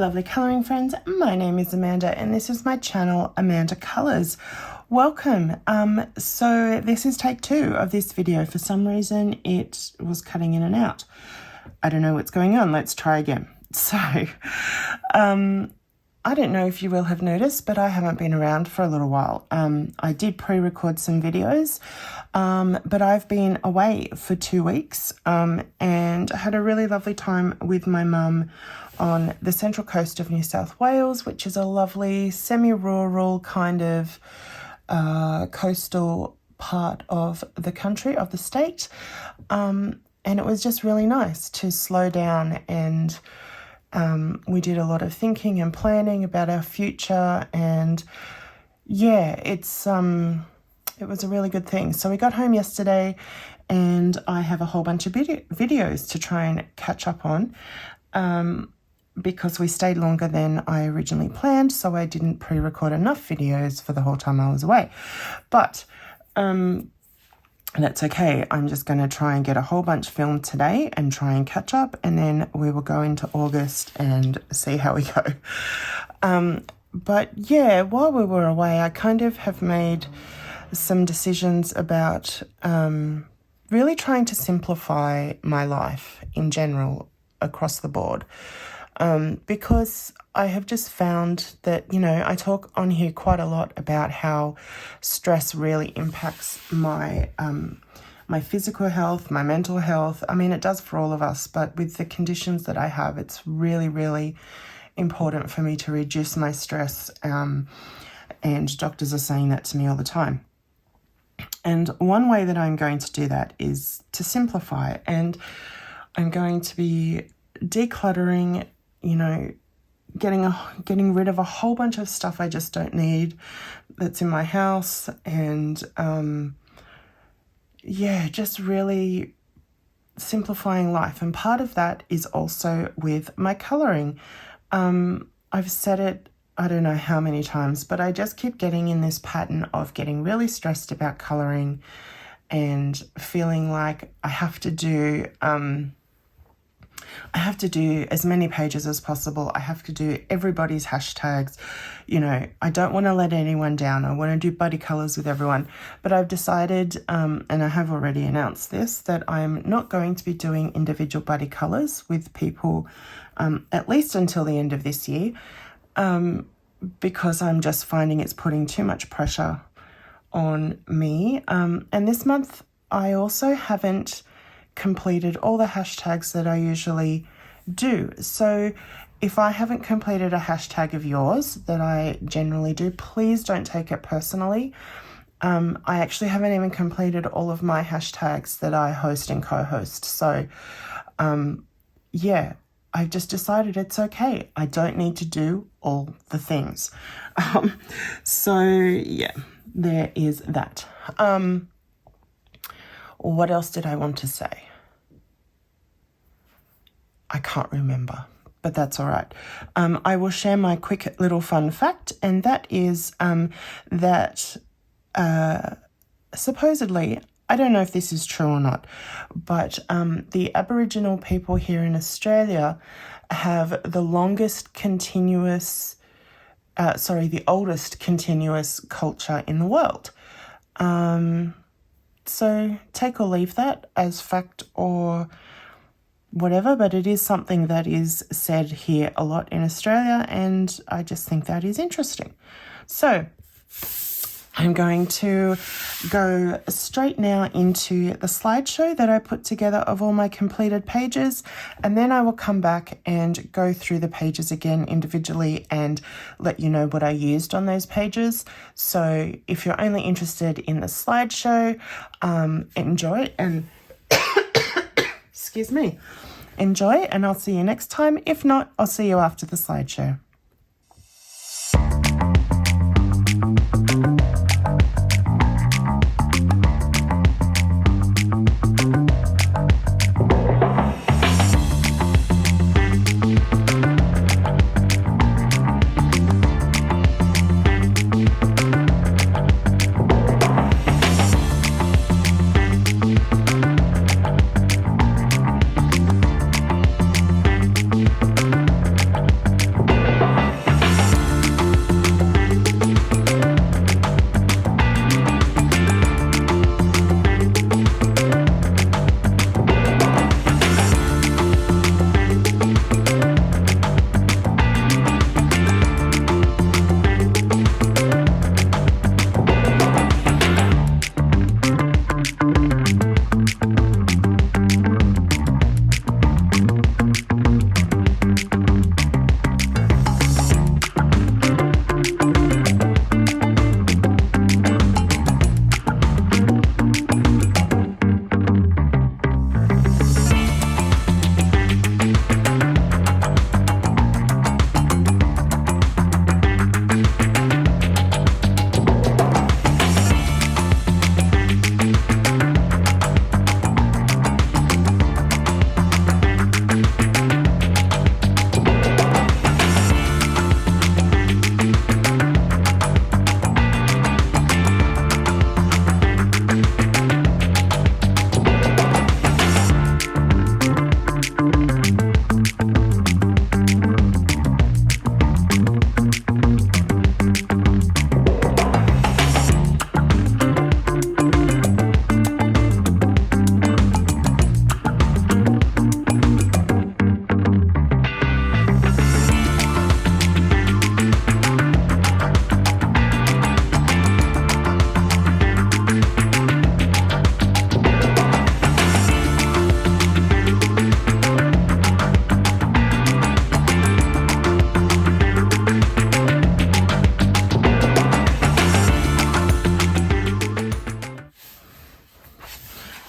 lovely colouring friends, my name is Amanda and this is my channel Amanda Colours. Welcome. So this is take 2 of this video. For some reason it was cutting in and out. I don't know what's going on. Let's try again. So I don't know if you will have noticed, but I haven't been around for a little while. I did pre-record some videos, but I've been away for 2 weeks and I had a really lovely time with my mum on the central coast of New South Wales, which is a lovely semi-rural kind of coastal part of the country, of the state. And it was just really nice to slow down, and we did a lot of thinking and planning about our future, and yeah, it was a really good thing. So we got home yesterday and I have a whole bunch of videos to try and catch up on because we stayed longer than I originally planned, so I didn't pre-record enough videos for the whole time I was away. But that's okay. I'm just going to try and get a whole bunch filmed today and try and catch up, and then we will go into August and see how we go. But yeah, while we were away, I kind of have made some decisions about really trying to simplify my life in general across the board. Because I have just found that, you know, I talk on here quite a lot about how stress really impacts my my physical health, my mental health. I mean, it does for all of us, but with the conditions that I have, it's really, really important for me to reduce my stress. And doctors are saying that to me all the time. And one way that I'm going to do that is to simplify, and I'm going to be decluttering, you know, getting rid of a whole bunch of stuff I just don't need that's in my house, and yeah, just really simplifying life. And part of that is also with my colouring. I've said it, I don't know how many times, but I just keep getting in this pattern of getting really stressed about colouring and feeling like I have to do as many pages as possible. I have to do everybody's hashtags. You know, I don't want to let anyone down. I want to do buddy colours with everyone. But I've decided, and I have already announced this, that I'm not going to be doing individual buddy colours with people at least until the end of this year, because I'm just finding it's putting too much pressure on me. And this month I also haven't completed all the hashtags that I usually do. So if I haven't completed a hashtag of yours that I generally do, please don't take it personally. I actually haven't even completed all of my hashtags that I host and co-host. So yeah, I've just decided it's okay. I don't need to do all the things. So yeah, there is that. What else did I want to say? I can't remember, but that's all right. I will share my quick little fun fact, and that is that supposedly, I don't know if this is true or not, but the Aboriginal people here in Australia have the oldest continuous culture in the world. So take or leave that as fact or whatever, but it is something that is said here a lot in Australia, and I just think that is interesting. So I'm going to go straight now into the slideshow that I put together of all my completed pages, and then I will come back and go through the pages again individually and let you know what I used on those pages. So if you're only interested in the slideshow, enjoy, and excuse me, enjoy, and I'll see you next time. If not, I'll see you after the slideshow.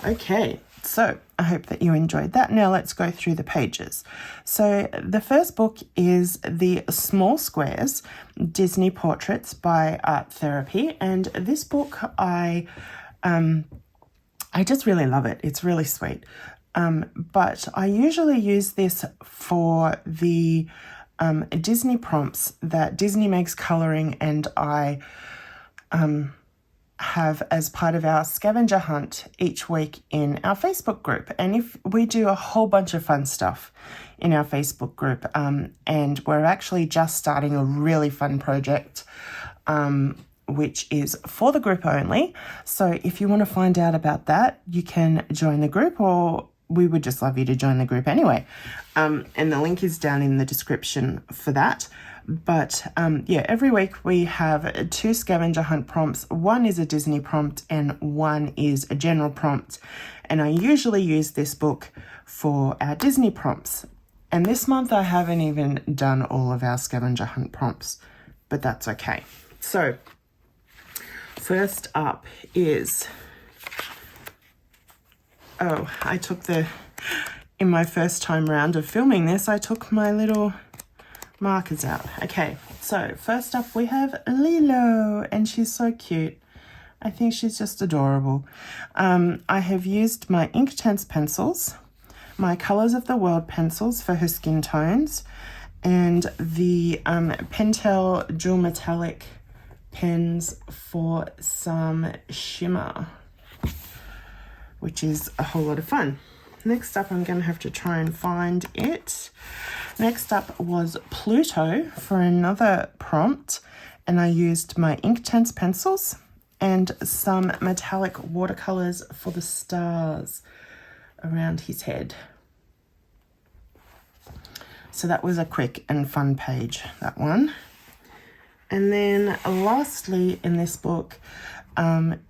Okay, so I hope that you enjoyed that. Now let's go through the pages. So the first book is The Small Squares, Disney Portraits by Art Therapy. And this book, I just really love it. It's really sweet. But I usually use this for the Disney prompts that Disney makes colouring and I have as part of our scavenger hunt each week in our Facebook group. And if we do a whole bunch of fun stuff in our Facebook group, and we're actually just starting a really fun project, which is for the group only. So if you want to find out about that, you can join the group, or we would just love you to join the group anyway. And the link is down in the description for that. But yeah, every week we have 2 scavenger hunt prompts. One is a Disney prompt and one is a general prompt. And I usually use this book for our Disney prompts. And this month I haven't even done all of our scavenger hunt prompts, but that's okay. So first up is, in my first time round of filming this, I took my little markers out. Okay, so first up we have Lilo, and she's so cute. I think she's just adorable. I have used my Inktense pencils, my Colours of the World pencils for her skin tones, and the Pentel Dual Metallic pens for some shimmer, which is a whole lot of fun. Next up, I'm going to have to try and find it. Next up was Pluto for another prompt, and I used my Inktense pencils and some metallic watercolors for the stars around his head. So that was a quick and fun page, that one. And then lastly in this book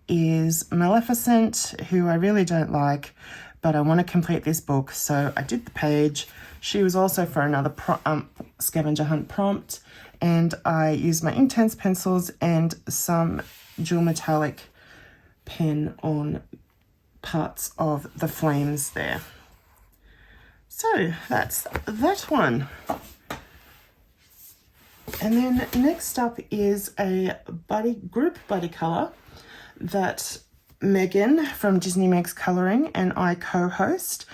is Maleficent, who I really don't like, but I want to complete this book, so I did the page. She was also for another scavenger hunt prompt, and I used my Inktense pencils and some dual metallic pen on parts of the flames there. So that's that one. And then next up is a group buddy colour that Megan from Disney Makes Colouring and I co-host,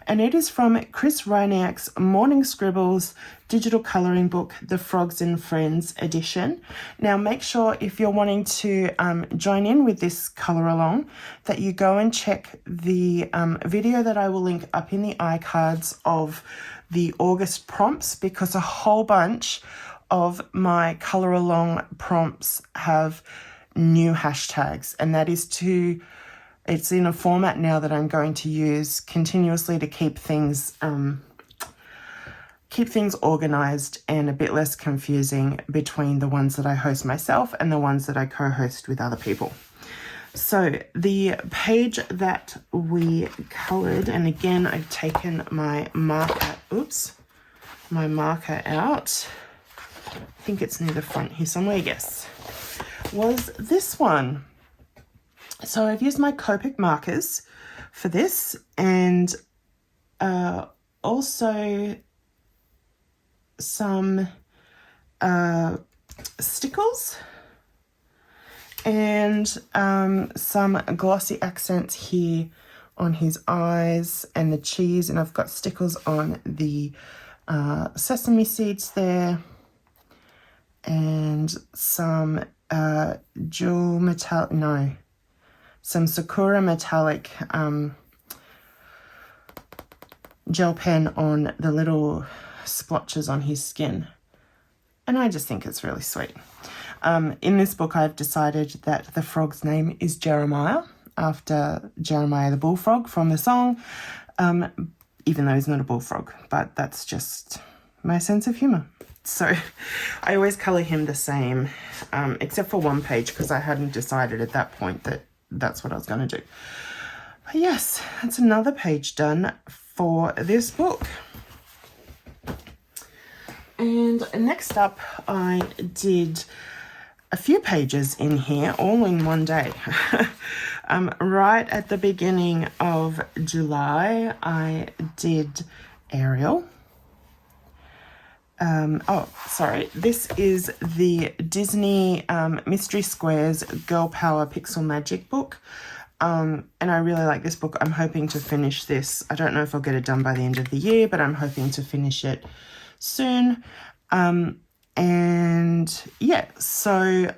and it is from Chris Reiniak's Morning Scribbles digital colouring book, The Frogs and Friends edition. Now make sure if you're wanting to join in with this colour along that you go and check the video that I will link up in the iCards of the August prompts, because a whole bunch of my colour along prompts have new hashtags, and that is it's in a format now that I'm going to use continuously to keep things organized and a bit less confusing between the ones that I host myself and the ones that I co-host with other people. So the page that we colored, and again I've taken my marker out, I think it's near the front here somewhere, yes, was this one. So I've used my Copic markers for this, and also some stickles and some glossy accents here on his eyes and the cheese, and I've got stickles on the sesame seeds there, and some some Sakura metallic gel pen on the little splotches on his skin. And I just think it's really sweet. In this book, I've decided that the frog's name is Jeremiah, after Jeremiah the bullfrog from the song, even though he's not a bullfrog, but that's just my sense of humour. So I always colour him the same, except for one page, because I hadn't decided at that point that that's what I was going to do. But yes, that's another page done for this book. And next up, I did a few pages in here all in one day. Right at the beginning of July, I did Ariel. This is the Disney Mystery Squares Girl Power Pixel Magic book. And I really like this book. I'm hoping to finish this. I don't know if I'll get it done by the end of the year, but I'm hoping to finish it soon. And yeah, so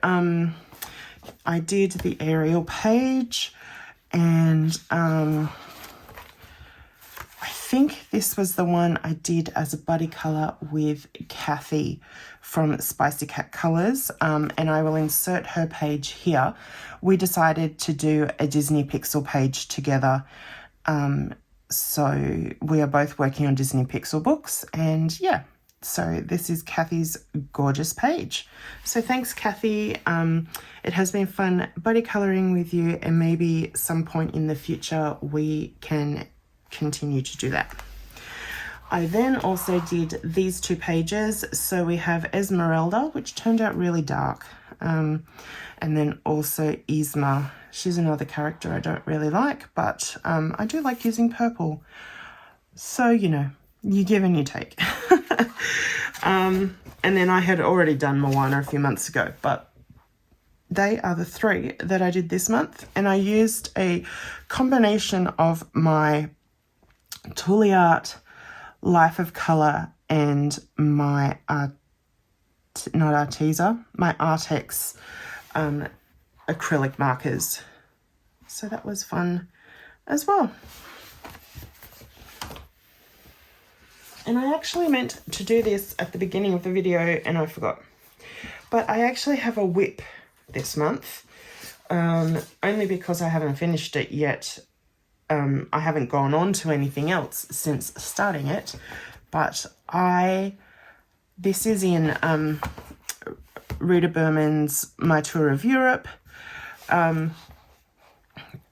I did the Ariel page, and I think this was the one I did as a buddy colour with Cathy from Spicy Cat Colours, and I will insert her page here. We decided to do a Disney Pixel page together, so we are both working on Disney Pixel books, and yeah. So this is Cathy's gorgeous page. So thanks, Cathy. It has been fun buddy colouring with you, and maybe some point in the future we can continue to do that. I then also did these two pages. So we have Esmeralda, which turned out really dark. And then also Yzma. She's another character I don't really like, but I do like using purple. So, you know, you give and you take. And then I had already done Moana a few months ago, but they are the three that I did this month. And I used a combination of my Toolie Life of Colour and my my Artex acrylic markers. So that was fun as well. And I actually meant to do this at the beginning of the video and I forgot. But I actually have a whip this month, only because I haven't finished it yet. I haven't gone on to anything else since starting it. But this is in Rita Berman's My Tour of Europe. And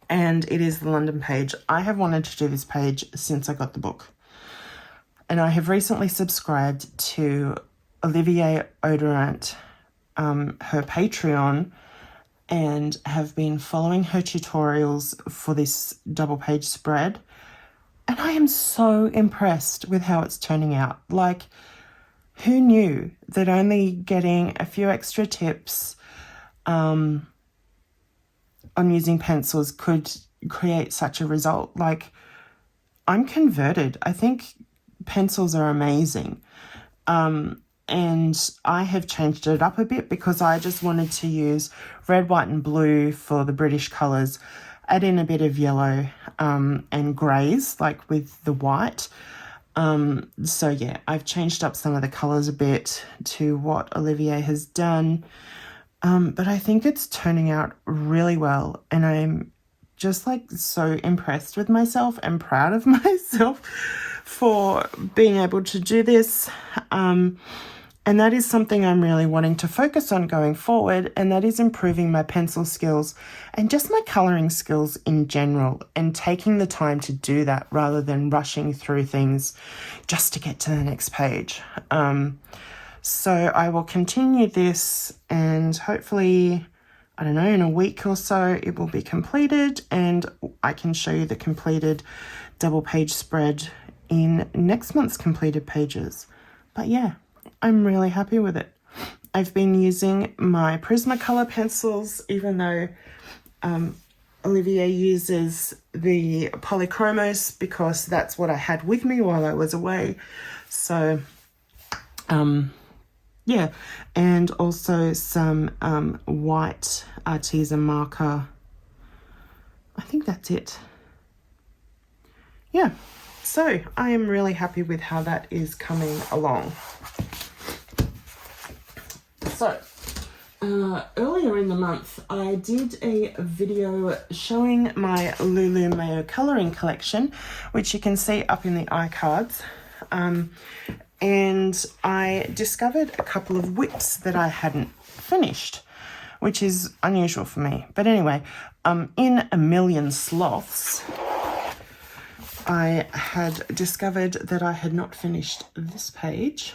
it is the London page. I have wanted to do this page since I got the book. And I have recently subscribed to Olivier Odorant, her Patreon, and have been following her tutorials for this double page spread. And I am so impressed with how it's turning out. Like, who knew that only getting a few extra tips on using pencils could create such a result? Like, I'm converted. I think pencils are amazing. And I have changed it up a bit because I just wanted to use red, white and blue for the British colours, add in a bit of yellow and greys, like with the white. So yeah, I've changed up some of the colours a bit to what Olivier has done. But I think it's turning out really well, and I'm just like so impressed with myself and proud of myself for being able to do this. And that is something I'm really wanting to focus on going forward, and that is improving my pencil skills and just my colouring skills in general, and taking the time to do that rather than rushing through things just to get to the next page. So I will continue this, and hopefully, I don't know, in a week or so it will be completed, and I can show you the completed double page spread in next month's completed pages. But yeah, I'm really happy with it. I've been using my Prismacolor pencils, even though Olivier uses the Polychromos, because that's what I had with me while I was away. So yeah, and also some white artisan marker. I think that's it. Yeah, so I am really happy with how that is coming along. So, earlier in the month, I did a video showing my Lulu Mayo colouring collection, which you can see up in the iCards. And I discovered a couple of whips that I hadn't finished, which is unusual for me. But anyway, in A Million Sloths, I had discovered that I had not finished this page.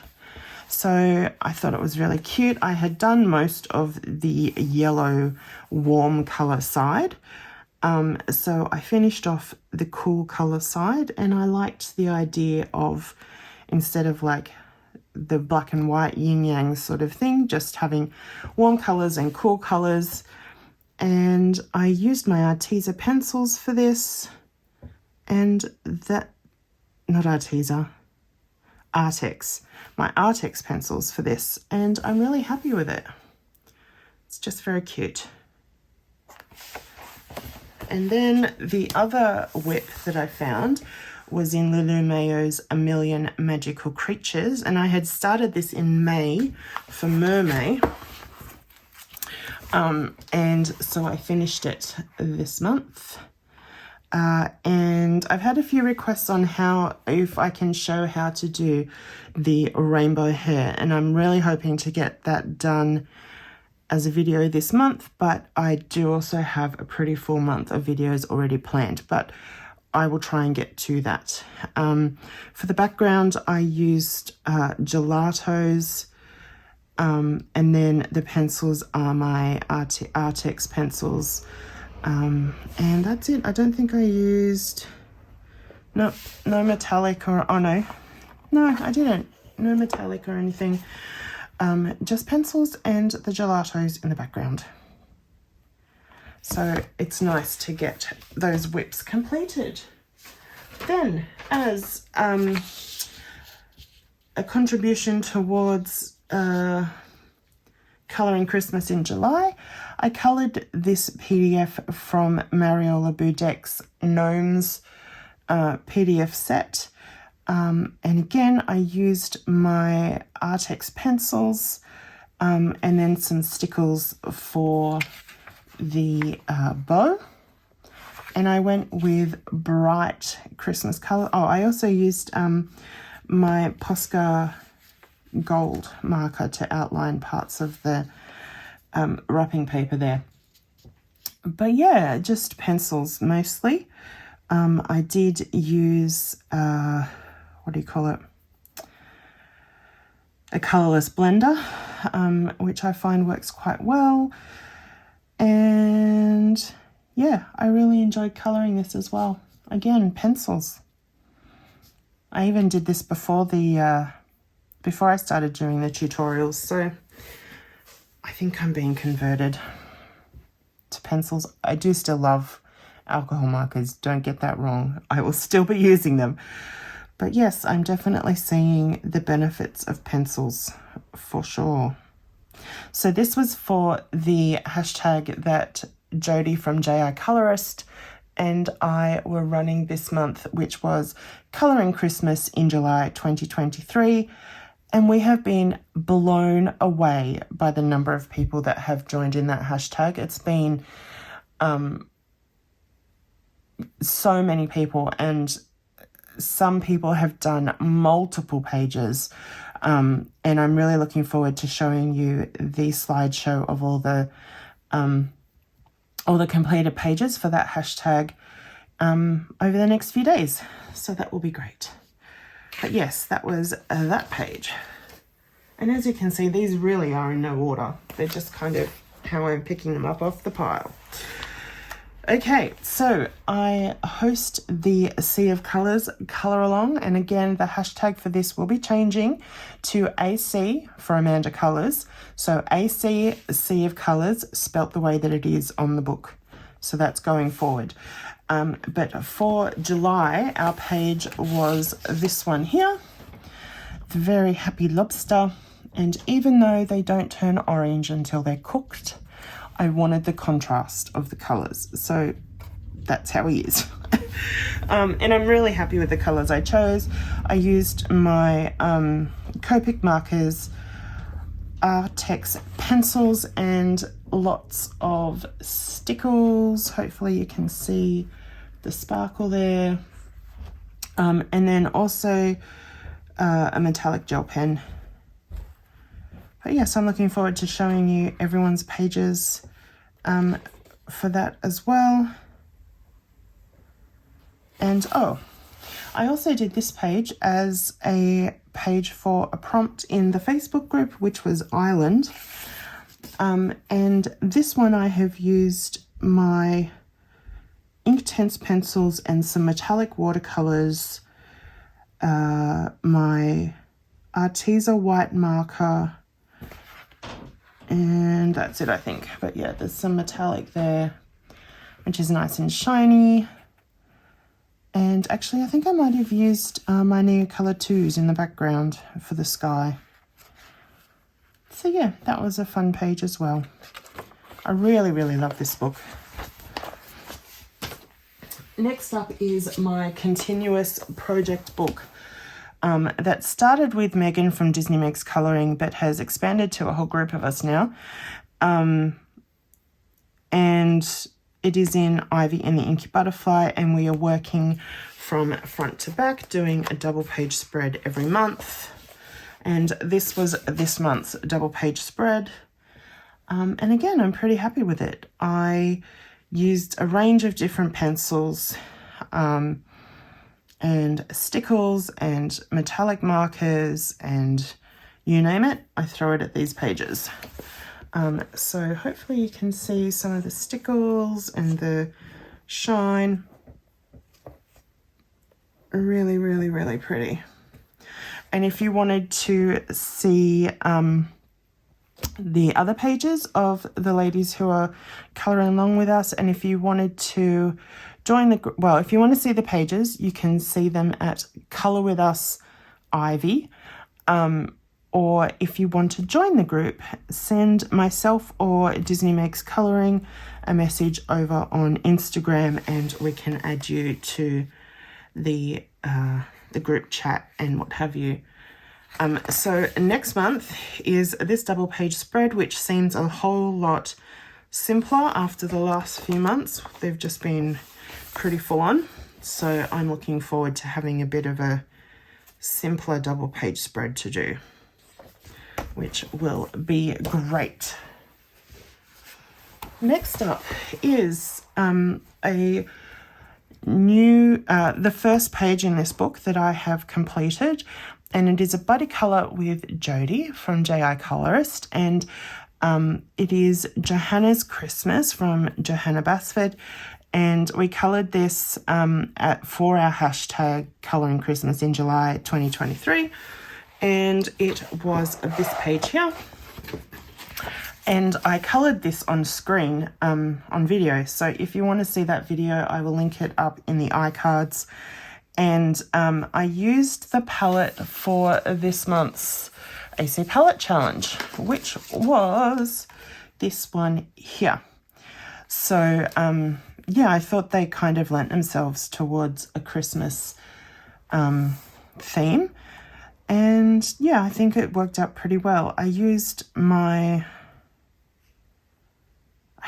So I thought it was really cute. I had done most of the yellow warm colour side, So I finished off the cool color side, and I liked the idea of, instead of like the black and white yin yang sort of thing, just having warm colors and cool colors. And I used my Arteza pencils for this, and that, not Arteza, Artex, my Artex pencils for this, and I'm really happy with it. It's just very cute. And then the other whip that I found was in Lulu Mayo's A Million Magical Creatures, and I had started this in May for Mermaid, and so I finished it this month. And I've had a few requests on if I can show how to do the rainbow hair, and I'm really hoping to get that done as a video this month, but I do also have a pretty full month of videos already planned, but I will try and get to that. For the background, I used gelatos, and then the pencils are my Artex pencils, and that's it. I don't think I used, no metallic or, oh no, I didn't, no metallic or anything, just pencils and the gelatos in the background. So it's nice to get those whips completed. Then, as a contribution towards colouring Christmas in July, I coloured this PDF from Mariola Budek's Gnomes PDF set. And again, I used my Artex pencils, and then some stickles for the bow, and I went with bright Christmas color. Oh, I also used my Posca gold marker to outline parts of the wrapping paper there. But yeah, just pencils mostly. I did use what do you call it, a colourless blender, which I find works quite well. And yeah, I really enjoyed colouring this as well. Again, pencils. I even did this before I started doing the tutorials, so I think I'm being converted to pencils. I do still love alcohol markers, don't get that wrong. I will still be using them. But yes, I'm definitely seeing the benefits of pencils for sure. So this was for the hashtag that Jody from JI Colorist and I were running this month, which was Colouring Christmas in July 2023. And we have been blown away by the number of people that have joined in that hashtag. It's been so many people, and some people have done multiple pages. And I'm really looking forward to showing you the slideshow of all the completed pages for that hashtag over the next few days. So that will be great. But yes, that was that page. And as you can see, these really are in no order. They're just kind of how I'm picking them up off the pile. Okay, so I host the Sea of Colours colour along, and again the hashtag for this will be changing to AC for Amanda Colours. So AC, Sea of Colours, spelt the way that it is on the book. So that's going forward. But for July, our page was this one here, the Very Happy Lobster. And even though they don't turn orange until they're cooked, I wanted the contrast of the colours, so that's how he is. And I'm really happy with the colours I chose. I used my Copic markers, Artex pencils, and lots of stickles. Hopefully you can see the sparkle there. And then also a metallic gel pen. But yes, I'm looking forward to showing you everyone's pages for that as well. And oh, I also did this page as a page for a prompt in the Facebook group, which was Island. And this one I have used my intense pencils and some metallic watercolors, my Arteza white marker, and that's it, I think. But yeah, there's some metallic there, which is nice and shiny. And actually, I think I might have used my Neocolor 2s in the background for the sky. So yeah, that was a fun page as well. I really, really love this book. Next up is my continuous project book that started with Megan from Disney Meg's Colouring, but has expanded to a whole group of us now. And it is in Ivy and the Inky Butterfly, and we are working from front to back, doing a double page spread every month. And this was this month's double page spread. And again, I'm pretty happy with it. I used a range of different pencils and stickles and metallic markers and you name it, I throw it at these pages. So hopefully you can see some of the stickles and the shine. Really, really, really pretty. And if you wanted to see the other pages of the ladies who are colouring along with us, and if you wanted to join the, well, if you want to see the pages, you can see them at Colour With Us Ivy. Or if you want to join the group, send myself or Disney Meg's Colouring a message over on Instagram, and we can add you to the group chat and what have you. So next month is this double page spread, which seems a whole lot simpler after the last few months. They've just been pretty full on. So I'm looking forward to having a bit of a simpler double page spread to do, which will be great. Next up is a new, the first page in this book that I have completed, and it is a buddy colour with Jody from JI Colorist, and it is Johanna's Christmas from Johanna Basford, and we coloured this for our hashtag Colouring Christmas in July 2023, and it was this page here. And I coloured this on screen, on video. So if you want to see that video, I will link it up in the iCards. And I used the palette for this month's AC Palette Challenge, which was this one here. So, yeah, I thought they kind of lent themselves towards a Christmas theme. And, yeah, I think it worked out pretty well. I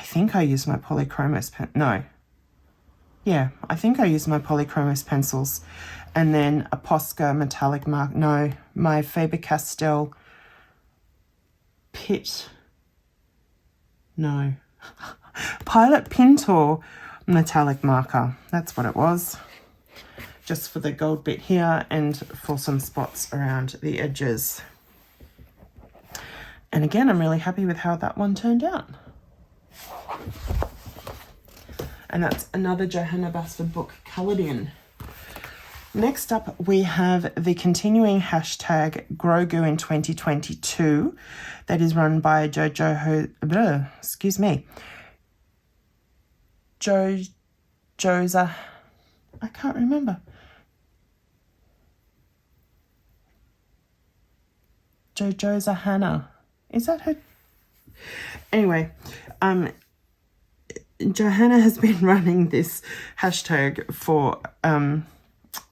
think I used my Polychromos I think I used my Polychromos pencils, and then a Posca metallic mark. No, my Faber-Castell Pilot Pintor metallic marker. That's what it was. Just for the gold bit here and for some spots around the edges. And again, I'm really happy with how that one turned out. And that's another Johanna Basford book coloured in. Next up, we have the continuing hashtag Grogu in 2022 that is run by Joza. I can't remember. Johanna. Is that her? Anyway, Johanna has been running this hashtag for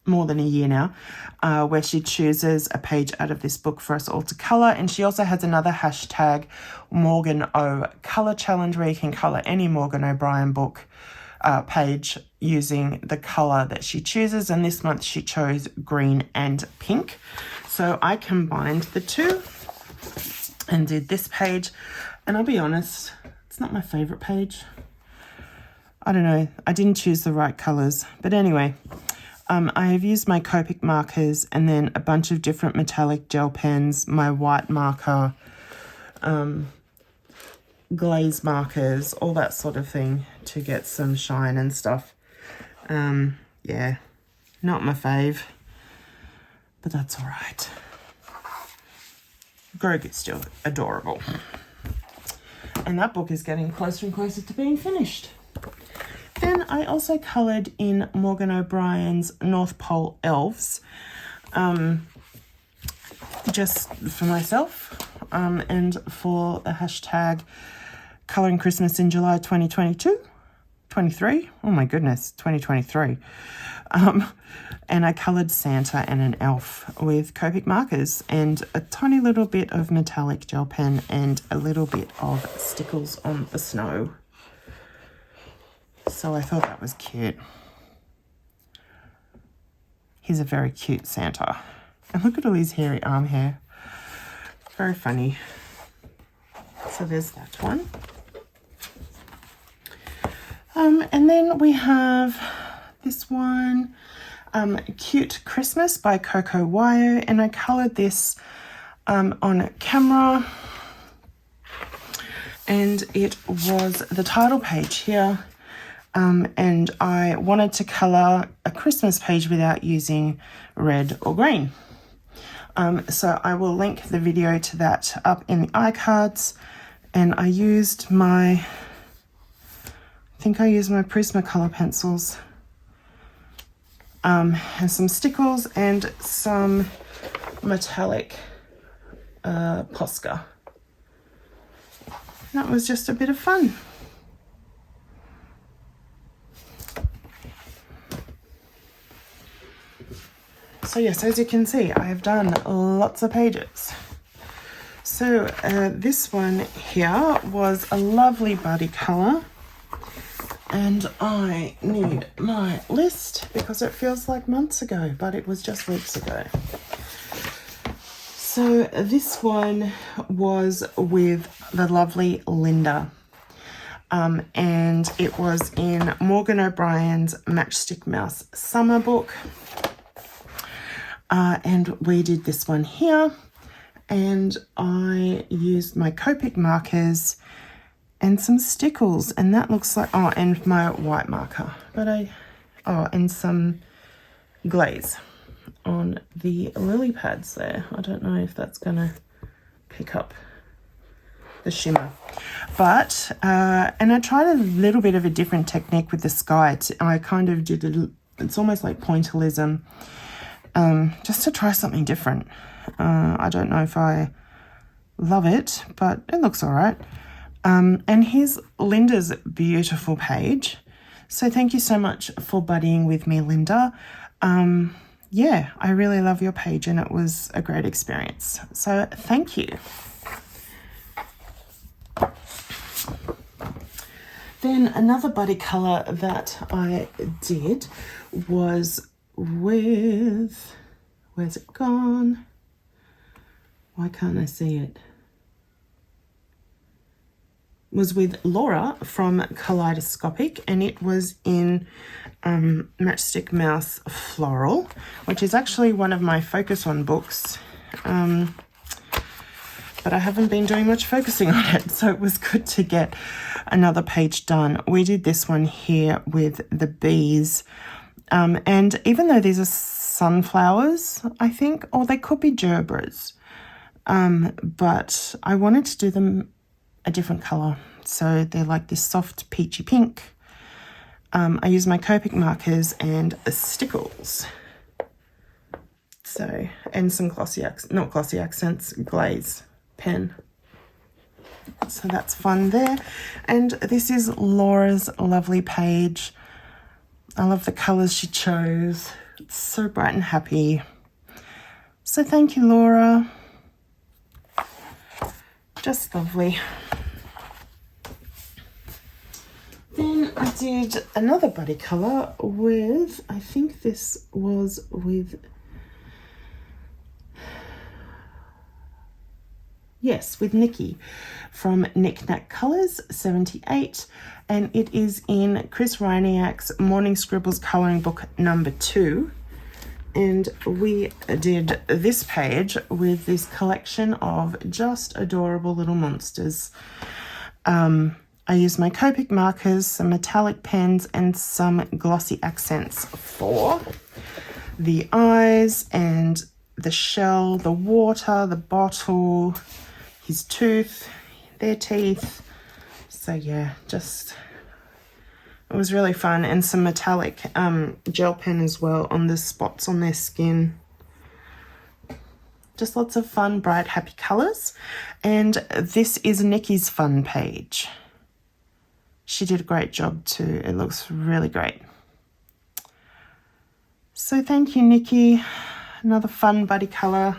more than a year now, where she chooses a page out of this book for us all to colour. And she also has another hashtag, Morgan O Colour Challenge, where you can colour any Morgan O'Brien book page using the colour that she chooses. And this month she chose green and pink. So I combined the two and did this page. And I'll be honest, it's not my favourite page. I don't know, I didn't choose the right colours. But anyway, I have used my Copic markers and then a bunch of different metallic gel pens, my white marker, glaze markers, all that sort of thing to get some shine and stuff. Yeah, not my fave, but that's all right. Grog is still adorable. And that book is getting closer and closer to being finished. Then I also coloured in Morgan O'Brien's North Pole Elves, just for myself, and for the hashtag Colouring Christmas in July 2022. 23? Oh my goodness, 2023. And I coloured Santa and an elf with Copic markers and a tiny little bit of metallic gel pen and a little bit of stickles on the snow. So I thought that was cute. He's a very cute Santa. And look at all his hairy arm hair. Very funny. So there's that one. And then we have this one, Cute Christmas by Coco Wire, and I coloured this on camera, and it was the title page here, and I wanted to colour a Christmas page without using red or green. So I will link the video to that up in the iCards, and I used my, I think I used my Prismacolor pencils, and some stickles and some metallic Posca. That was just a bit of fun. So yes, as you can see, I have done lots of pages. So this one here was a lovely buddy colour, and I need my list because it feels like months ago, but it was just weeks ago. So this one was with the lovely Linda, and it was in Morgan O'Brien's Matchstick Mouse Summer Book, and we did this one here, and I used my Copic markers and some stickles, and that looks like, oh, and my white marker, but and some glaze on the lily pads there. I don't know if that's gonna pick up the shimmer, but and I tried a little bit of a different technique with the sky. I kind of did it's almost like pointillism, just to try something different. I don't know if I love it, but it looks all right. And here's Linda's beautiful page. So thank you so much for buddying with me, Linda. Yeah, I really love your page and it was a great experience. So thank you. Then another buddy colour that I did was with, where's it gone? Why can't I see it? Was with Lora from Kaleidoscopic, and it was in Matchstick Mouse Floral, which is actually one of my focus on books, but I haven't been doing much focusing on it, so it was good to get another page done. We did this one here with the bees, and even though these are sunflowers, I think, or they could be gerbras, but I wanted to do them a different colour, so they're like this soft peachy pink. I use my Copic markers and stickles, so, and some glossy not glossy accents, glaze pen, so that's fun there. And this is Laura's lovely page. I love the colours she chose. It's so bright and happy, so thank you, Lora. Just lovely. Then I did another buddy colour with, I think this was with, yes, with Nicky from Knick Knack Colours 78, and it is in Chris Reiniak's Morning Scribbles colouring book number 2. And we did this page with this collection of just adorable little monsters. I used my Copic markers, some metallic pens, and some glossy accents for the eyes and the shell, the water, the bottle, his tooth, their teeth. So yeah, just, it was really fun. And some metallic gel pen as well on the spots on their skin. Just lots of fun, bright, happy colours. And this is Nicky's fun page. She did a great job too. It looks really great. So thank you, Nicky. Another fun buddy colour.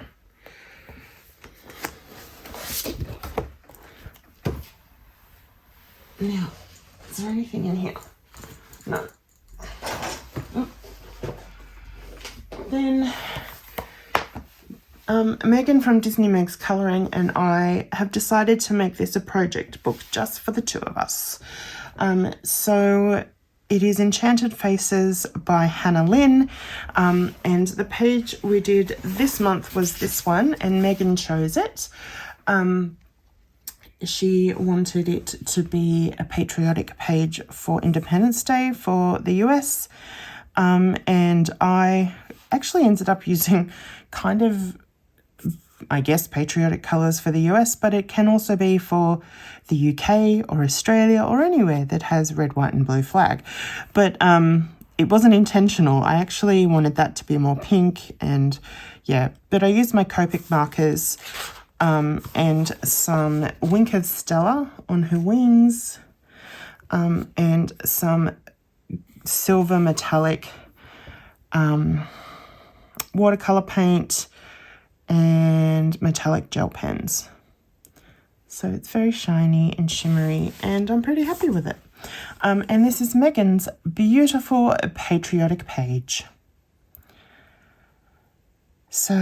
Now, is there anything in here? No. Then Megan from Disney Meg's Colouring and I have decided to make this a project book just for the two of us. So it is Enchanted Faces by Hannah Lynn, and the page we did this month was this one, and Megan chose it. She wanted it to be a patriotic page for Independence Day for the US, and I actually ended up using kind of, I guess, patriotic colours for the US, but it can also be for the UK or Australia or anywhere that has red, white and blue flag. But it wasn't intentional. I actually wanted that to be more pink, and yeah, but I used my Copic markers and some Wink of Stella on her wings, and some silver metallic watercolour paint and metallic gel pens. So it's very shiny and shimmery, and I'm pretty happy with it. And this is Megan's beautiful patriotic page. So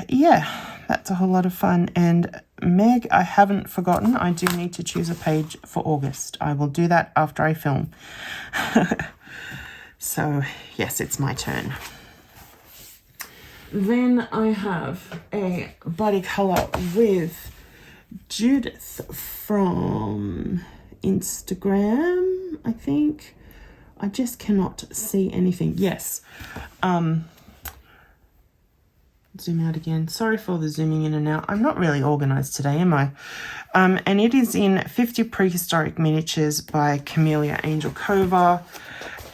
yeah, that's a whole lot of fun. And Meg, I haven't forgotten, I do need to choose a page for August. I will do that after I film. So yes, it's my turn. Then I have a buddy colour with Judith from Instagram, I think. I just cannot see anything. Yes. Zoom out again. Sorry for the zooming in and out. I'm not really organised today, am I? And it is in 50 Prehistoric Miniatures by Camellia Angel Cova.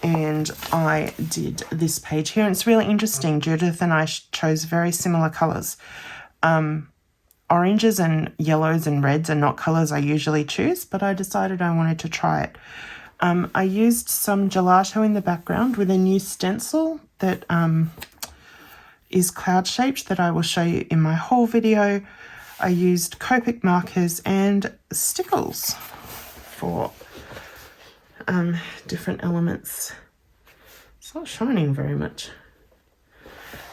And I did this page here. And it's really interesting. Judith and I chose very similar colours. Oranges and yellows and reds are not colours I usually choose, but I decided I wanted to try it. I used some gelato in the background with a new stencil that is cloud shaped that I will show you in my haul video. I used Copic markers and stickles for different elements. It's not shining very much.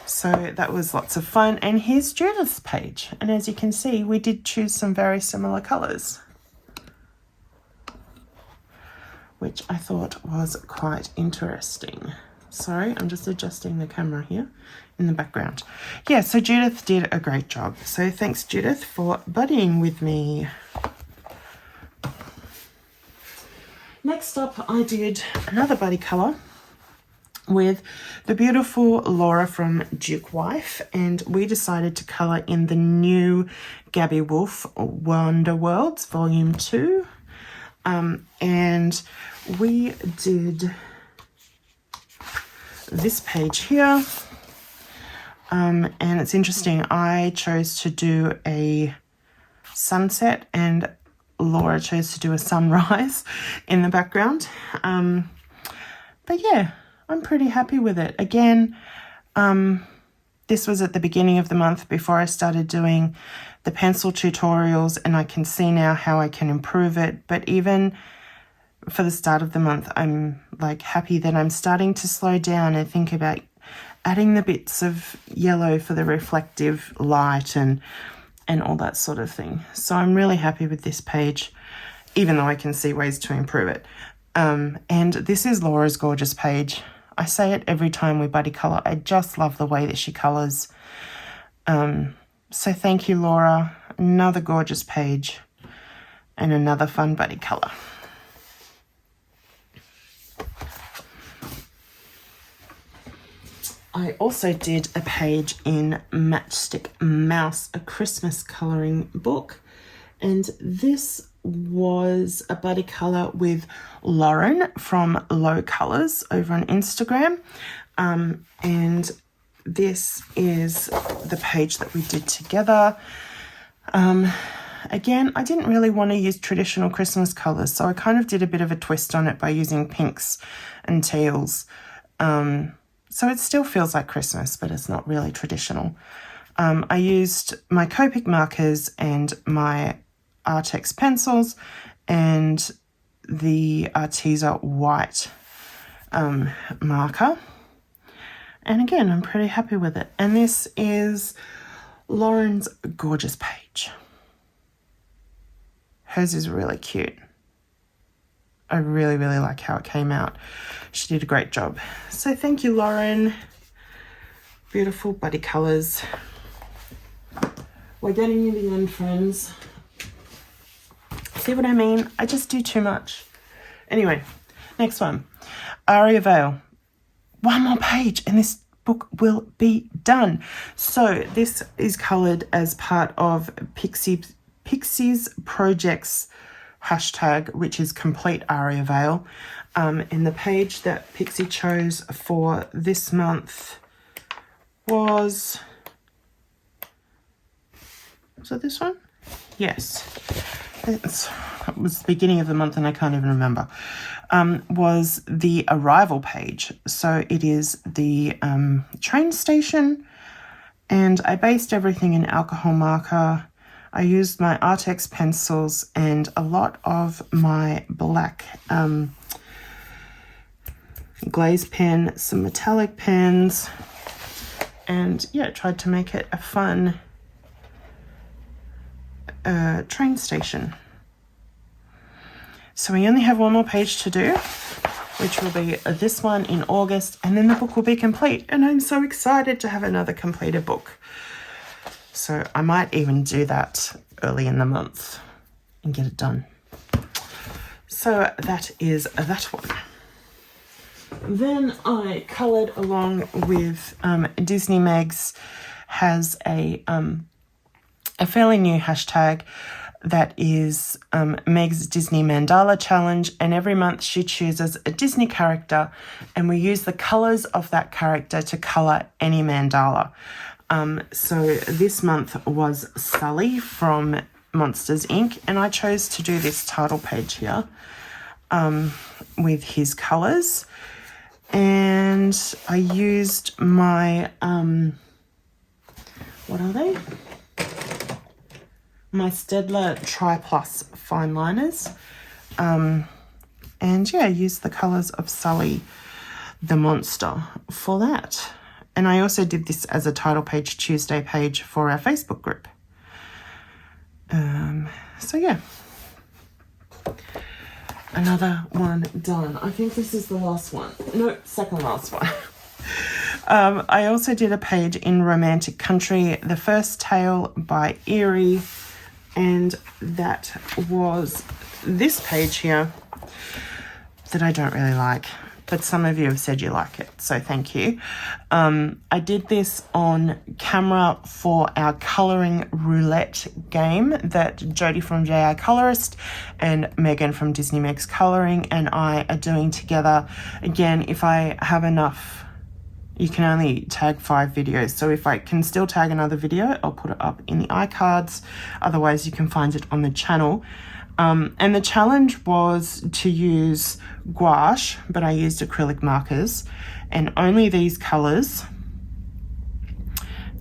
So that was lots of fun. And here's Judith's page. And as you can see, we did choose some very similar colours, which I thought was quite interesting. Sorry, I'm just adjusting the camera here in the background. Yeah, so Judith did a great job. So thanks, Judith, for buddying with me. Next up, I did another buddy colour with the beautiful Lora from Duke Wife, and we decided to colour in the new Gabby Wolf Wonder Worlds Volume 2. And we did this page here. And it's interesting, I chose to do a sunset and Lora chose to do a sunrise in the background. But yeah, I'm pretty happy with it. Again, this was at the beginning of the month before I started doing the pencil tutorials, and I can see now how I can improve it. But even for the start of the month, I'm like happy that I'm starting to slow down and think about adding the bits of yellow for the reflective light and all that sort of thing. So I'm really happy with this page, even though I can see ways to improve it. And this is Laura's gorgeous page. I say it every time we buddy colour. I just love the way that she colours. So thank you, Lora. Another gorgeous page and another fun buddy colour. I also did a page in Matchstick Mouse, a Christmas colouring book. And this was a buddy colour with Lauren from Low Colours over on Instagram. And this is the page that we did together. Again, I didn't really want to use traditional Christmas colours, so I kind of did a bit of a twist on it by using pinks and teals. So it still feels like Christmas, but it's not really traditional. I used my Copic markers and my Artex pencils and the Arteza white marker. And again, I'm pretty happy with it. And this is Lauren's gorgeous page. Hers is really cute. I really, really like how it came out. She did a great job. So thank you, Lauren. Beautiful buddy colours. We're getting near the end, friends. See what I mean? I just do too much. Anyway, next one. Aria Vale. One more page and this book will be done. So this is coloured as part of Pixies Projects hashtag, which is complete Aria Vale. And the page that Pixie chose for this month was it this one? Yes. It was the beginning of the month and I can't even remember. Was the arrival page. So it is the train station, and I based everything in alcohol marker. I used my Artex pencils and a lot of my black glaze pen, some metallic pens, and yeah, tried to make it a fun train station. So we only have one more page to do, which will be this one in August, and then the book will be complete. And I'm so excited to have another completed book. So I might even do that early in the month and get it done. So that is that one. Then I coloured along with Disney Megs has a fairly new hashtag that is Meg's Disney Mandala Challenge, and every month she chooses a Disney character and we use the colours of that character to colour any mandala. So this month was Sully from Monsters Inc. and I chose to do this title page here with his colours, and I used my what are they? My Staedtler Tri Plus fine liners, and yeah, I used the colours of Sully the monster for that. And I also did this as a title page Tuesday page for our Facebook group. So yeah, another one done. I think this is the last one. No, second last one. I also did a page in Romantic Country, The First Tale by Eerie, and that was this page here that I don't really like, but some of you have said you like it, so thank you. I did this on camera for our colouring roulette game that Jody from JI Colorist and Megan from Disney Megs Colouring and I are doing together. Again, if I have enough, you can only tag 5 videos. So if I can still tag another video, I'll put it up in the iCards. Otherwise, you can find it on the channel. And the challenge was to use gouache, but I used acrylic markers and only these colours.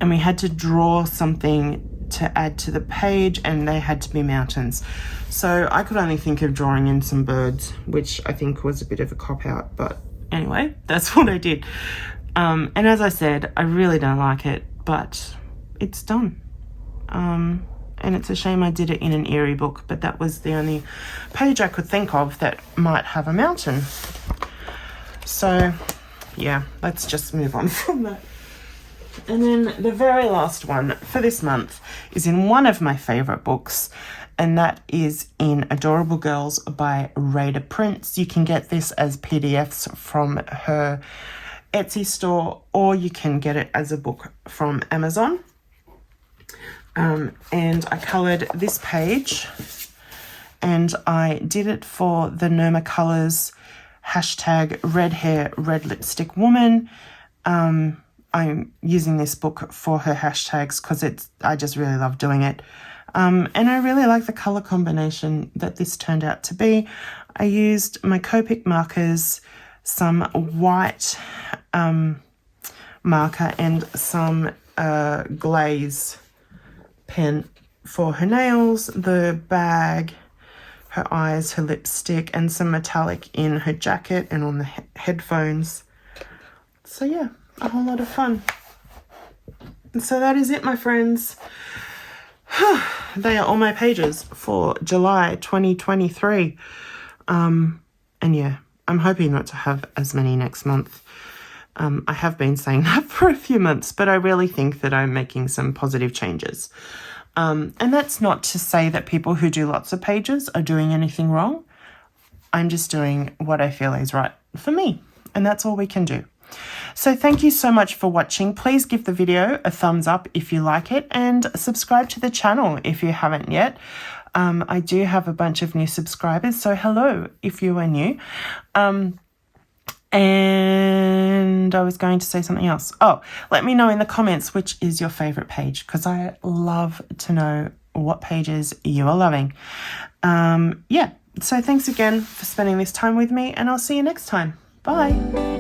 And we had to draw something to add to the page, and they had to be mountains. So I could only think of drawing in some birds, which I think was a bit of a cop-out. But anyway, that's what I did. And as I said, I really don't like it, but it's done. And it's a shame I did it in an Eerie book, but that was the only page I could think of that might have a mountain. So yeah, let's just move on from that. And then the very last one for this month is in one of my favourite books, and that is in Adorable Girls by Rada Prince. You can get this as PDFs from her Etsy store, or you can get it as a book from Amazon. And I coloured this page, and I did it for the Unavailable hashtag red hair, red lipstick woman. I'm using this book for her hashtags because I just really love doing it. And I really like the colour combination that this turned out to be. I used my Copic markers, some white marker, and some glaze pen for her nails, the bag, her eyes, her lipstick, and some metallic in her jacket and on the headphones. So yeah, a whole lot of fun. And so that is it, my friends. They are all my pages for July 2023. And yeah, I'm hoping not to have as many next month. I have been saying that for a few months, but I really think that I'm making some positive changes. And that's not to say that people who do lots of pages are doing anything wrong. I'm just doing what I feel is right for me, and that's all we can do. So thank you so much for watching. Please give the video a thumbs up if you like it, and subscribe to the channel if you haven't yet. I do have a bunch of new subscribers, so hello if you are new. And I was going to say something else. Oh, let me know in the comments which is your favourite page, because I love to know what pages you are loving. Yeah, so thanks again for spending this time with me, and I'll see you next time. Bye.